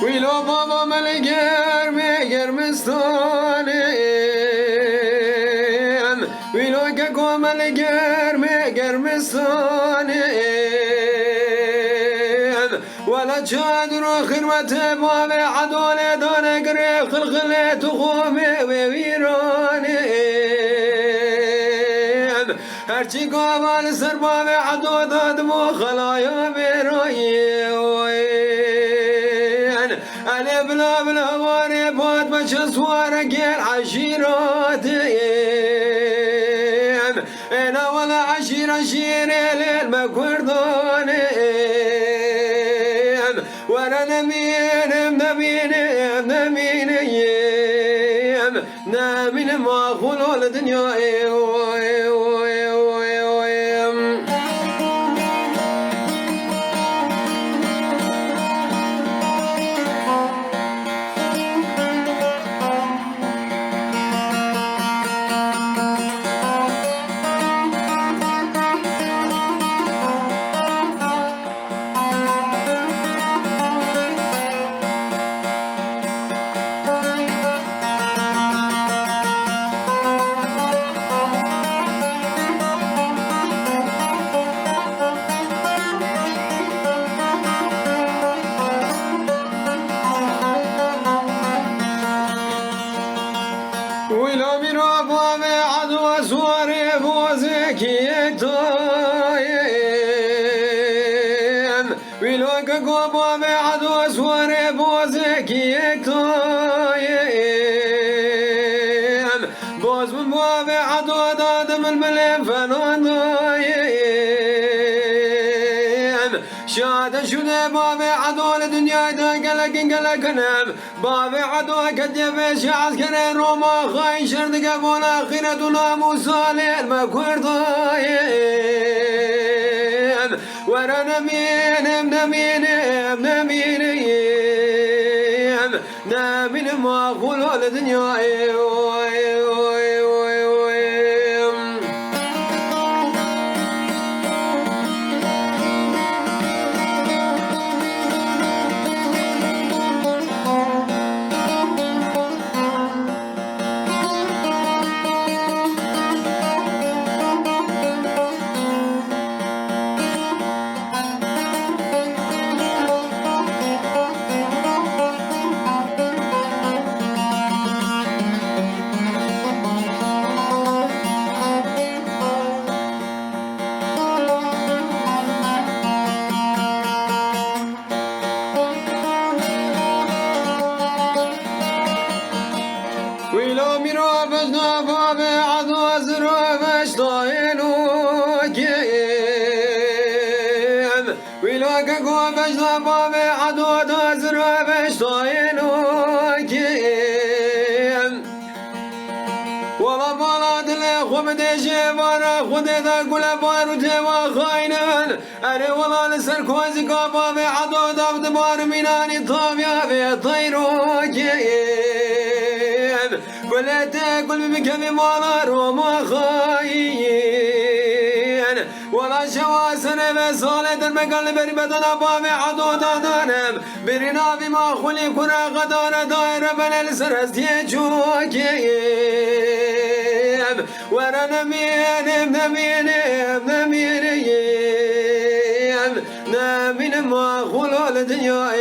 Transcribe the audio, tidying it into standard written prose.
ويلو بابا ملقر ميقر مستونين ويلو كاكو ملقر ميقر مستونين ولا تشادر خدمة بابي عدولي دون قريب خلخلي تخومي ويرونين هرچی قابل سر بابي عدو دادمو خلايا بيروين أنا بلا بلا واني بود بچه سواره گیر عشیراتیم انا ولا عشیر عشیر لیل مکردانیم وانا نمینم نمینم نمینیم نمینم آخول دنیاییم ويلو بيرو بابي عدو سواري بوزكي تويم ويلو كاكو بابي عدو سواري بوزكي تويم بوز من بابي عدو دادم المليم فنوضويم شاد شده بابي عدو لدنيا دا قلق نام بابي عدو كدب شعز كره روما خاين شرد قبول آخرتنا موسى ما كردايم ورا نمينم نمينم نمينم نمينم واخول الدنيا ويلو ميرو بجنا بابي عدو زرو بشتاينو كيم ويلو كاكو بجنا بابي عدو زرو بشتاينو كيم والله بالا دلي خوب ديشي بارا خودي دا قولا بارو تيوا خاينن أري والله لسر كوزي بابي عدو دافد بار ميناني طابيا في طيرو كيم قلت قل بكم مالا روما خاين ولا شواسن بسالة المقال بري بدنا بابي عدو دادانم برينا بما خلي كنا غدار دائرة بل السرستي جوكيم ورا نمينم نمينم نمينم نمين ما خلو الدنيا